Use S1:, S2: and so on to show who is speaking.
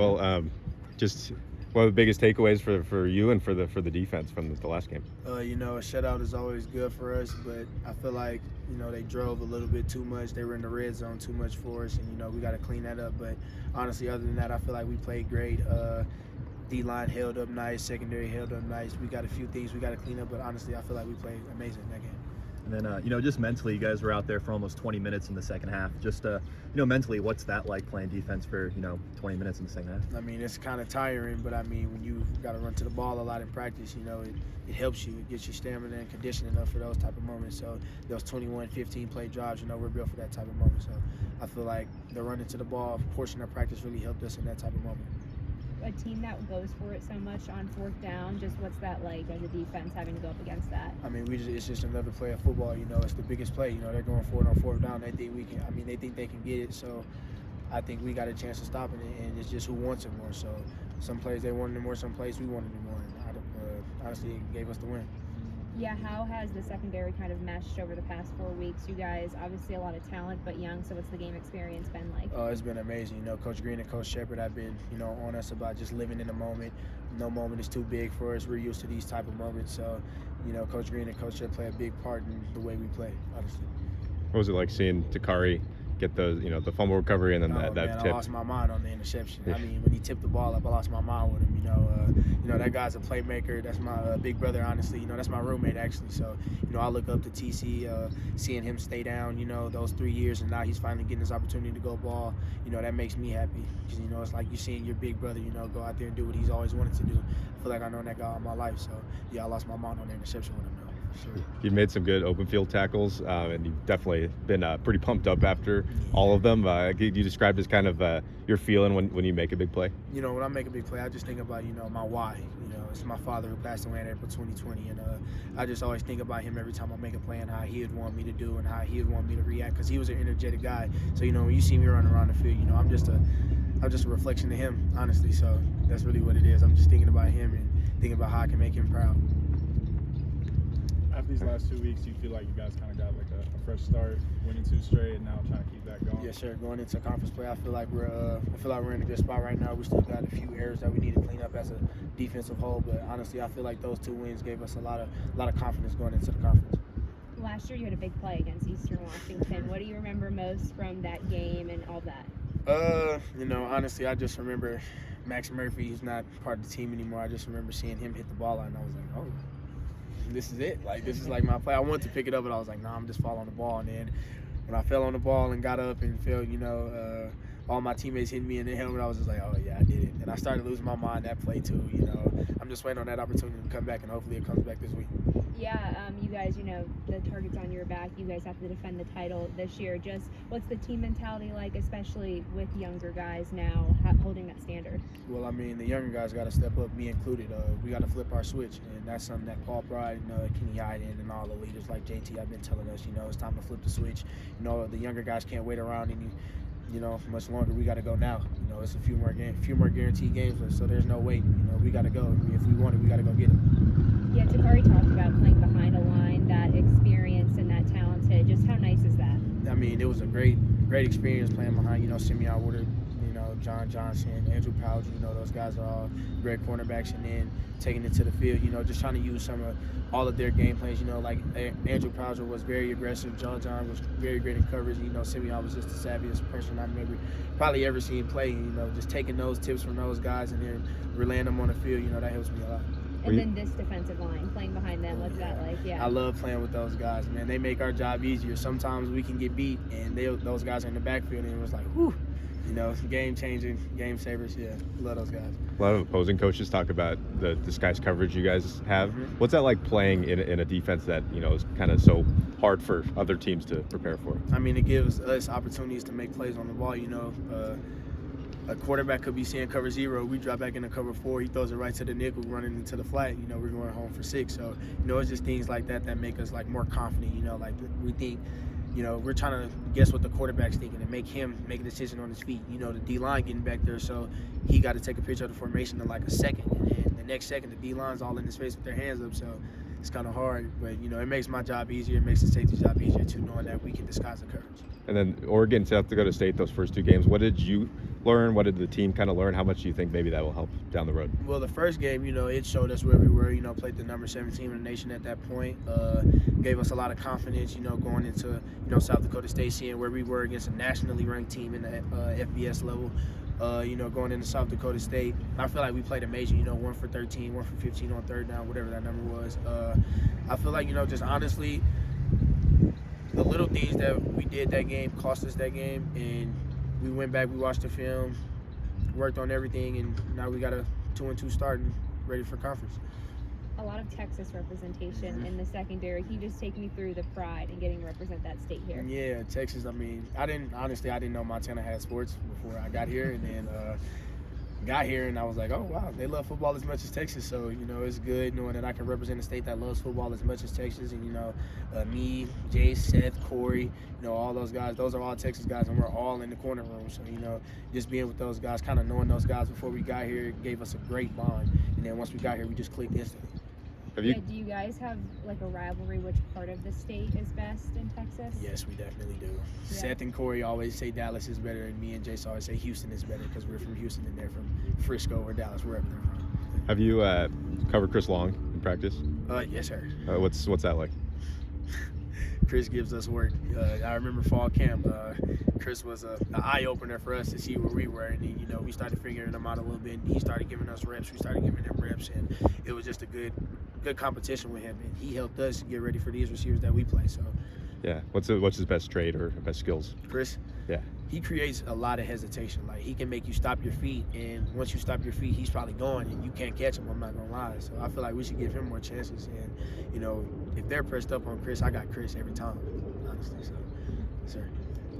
S1: Well, just one of the biggest takeaways for you and for the defense from the last game.
S2: A shutout is always good for us, but I feel like, they drove a little bit too much. They were in the red zone too much for us, and, we got to clean that up. But honestly, other than that, I feel like we played great. D-line held up nice, secondary held up nice. We got a few things we got to clean up, but honestly, I feel like we played amazing that game.
S3: And then, just mentally, you guys were out there for almost 20 minutes in the second half. Just, mentally, what's that like playing defense for, 20 minutes in the second half?
S2: I mean, it's kind of tiring, but I mean, when you got to run to the ball a lot in practice, it helps you. It gets you stamina and conditioning up for those type of moments. So those 21, 15-play drives, we're built for that type of moment. So I feel like the running to the ball portion of practice really helped us in that type of moment.
S4: A team that goes for it so much on fourth down, just what's that like as a defense having to go up against that?
S2: I mean, it's just another play of football. It's the biggest play. They're going for it on fourth down. They think we can. I mean, they think they can get it. So I think we got a chance of stopping it, and it's just who wants it more. So some plays they wanted it more, some plays we wanted it more. And honestly, it gave us the win.
S4: Yeah, how has the secondary kind of meshed over the past 4 weeks? You guys, obviously a lot of talent, but young, so what's the game experience been like?
S2: It's been amazing. Coach Green and Coach Shepherd have been, on us about just living in the moment. No moment is too big for us. We're used to these type of moments. So, Coach Green and Coach Shepherd play a big part in the way we play, honestly.
S1: What was it like seeing Takari get those, the fumble recovery and then that
S2: man,
S1: tip?
S2: I lost my mind on the interception. I mean, when he tipped the ball up, I lost my mind with him. That guy's a playmaker. That's my big brother, honestly. That's my roommate, actually. So, I look up to TC, seeing him stay down, those 3 years, and now he's finally getting his opportunity to go ball. That makes me happy because, it's like you seeing your big brother, go out there and do what he's always wanted to do. I feel like I know that guy all my life. So, yeah, I lost my mind on the interception with him, though. Sure.
S1: You've made some good open field tackles, and you've definitely been pretty pumped up after all of them. You described as kind of your feeling when you make a big play?
S2: When I make a big play, I just think about, my why. It's my father who passed away in April 2020, and I just always think about him every time I make a play and how he would want me to do and how he would want me to react because he was an energetic guy. So, when you see me running around the field, I'm just a reflection of him, honestly. So that's really what it is. I'm just thinking about him and thinking about how I can make him proud.
S5: After these last 2 weeks, do you feel like you guys kind of got like a fresh start, winning 2 straight, and now trying to keep that going?
S2: Yes, sir. Going into conference play, I feel like we're in a good spot right now. We still got a few errors that we need to clean up as a defensive whole, but honestly, I feel like those 2 wins gave us a lot of confidence going into the conference.
S4: Last year you had a big play against Eastern Washington. What do you remember most from that game and all that?
S2: Honestly, I just remember Max Murphy. He's not part of the team anymore. I just remember seeing him hit the ball, and I was like, oh, this is it. Like, this is like my play. I wanted to pick it up, but I was like, nah, I'm just falling on the ball. And then when I fell on the ball and got up and felt, all my teammates hitting me in the helmet, I was just like, oh, yeah, I did it. And I started losing my mind that play, too. I'm just waiting on that opportunity to come back, and hopefully it comes back this week.
S4: Yeah, you guys, the target's on your back. You guys have to defend the title this year. Just what's the team mentality like, especially with younger guys now holding that standard?
S2: Well, I mean, the younger guys got to step up, me included. We got to flip our switch, and that's something that Paul Pride, Kenny Hyden, and all the leaders like JT have been telling us. It's time to flip the switch. The younger guys can't wait around much longer. We got to go now. It's a few more guaranteed games, so there's no wait. We got to go. If we want it, we got to go get it.
S4: Yeah, Takari talked about playing behind a line, that experience and that talented. Just how nice is that?
S2: I mean, it was a great experience playing behind, Simeon Woodard, John Johnson, Andrew Powell, those guys are all great cornerbacks, and then taking it to the field, just trying to use all of their game plans, like Andrew Powell was very aggressive, John was very great in coverage, Simeon was just the savviest person I've probably ever seen play, just taking those tips from those guys and then relaying them on the field, that helps me a lot.
S4: And then this defensive line, playing behind them, what's that like? Yeah.
S2: I love playing with those guys, man. They make our job easier. Sometimes we can get beat, and those guys are in the backfield, and it was like, whew, game-changing, game-savers. Yeah, love those guys.
S1: A lot of opposing coaches talk about the disguise coverage you guys have.
S2: Mm-hmm.
S1: What's that like playing in a defense that, is kind of so hard for other teams to prepare for?
S2: I mean, it gives us opportunities to make plays on the ball, A quarterback could be seeing cover 0. We drop back into cover 4. He throws it right to the nickel, running into the flat. We're going home for 6. So, it's just things like that make us more confident. We think, we're trying to guess what the quarterback's thinking and make him make a decision on his feet. The D-line getting back there, so he got to take a picture of the formation in a second. And then the next second, the D-line's all in his face with their hands up. So it's kind of hard. But, you know, it makes my job easier. It makes the safety's job easier, too, knowing that we can disguise the coverage.
S1: And then Oregon, South Dakota State, those first 2 games, what did you learn? What did the team kind of learn? How much do you think maybe that will help down the road?
S2: Well, the first game, you know, it showed us where we were, you know, played the number 7 team in the nation at that point. Gave us a lot of confidence, you know, going into, you know, South Dakota State, seeing where we were against a nationally ranked team in the FBS level. You know, going into South Dakota State, I feel like we played amazing, you know, 1 for 13, 1 for 15 on third down, whatever that number was. I feel like, you know, just honestly, the little things that we did that game cost us that game, and we went back, we watched the film, worked on everything, and now we got a 2-2 start and ready for conference.
S4: A lot of Texas representation in the secondary. Can you just take me through the pride in getting to represent that state here?
S2: Yeah, Texas, I mean, I didn't know Montana had sports before I got here, and then got here and I was like, oh wow, they love football as much as Texas. So, you know, it's good knowing that I can represent a state that loves football as much as Texas. And, you know, me, Jay, Sept, Corey, you know, all those guys, those are all Texas guys, and we're all in the corner room. So, you know, just being with those guys, kind of knowing those guys before we got here gave us a great bond. And then once we got here, we just clicked instantly.
S1: Have you?
S4: Yeah, do you guys have like a rivalry? Which part of the state is best in Texas?
S2: Yes, we definitely do.
S4: Yeah.
S2: Seth and Corey always say Dallas is better, and me and Jace always say Houston is better because we're from Houston and they're from Frisco or Dallas, wherever they're from.
S1: Have you covered Chris Long in practice?
S2: Yes, sir.
S1: What's that like?
S2: Chris gives us work. I remember fall camp. Chris was an eye-opener for us to see where we were, and then, you know, we started figuring them out a little bit. And he started giving us reps. We started giving him reps, and it was just a good competition with him. And he helped us get ready for these receivers that we play. So,
S1: Yeah. What's his best trait or best skills?
S2: Chris,
S1: Yeah.
S2: he creates a lot of hesitation. Like, he can make you stop your feet, and once you stop your feet, he's probably gone, and you can't catch him. I'm not gonna lie. So I feel like we should give him more chances. And, you know, if they're pressed up on Chris, I got Chris every time, honestly. So, yes, sir.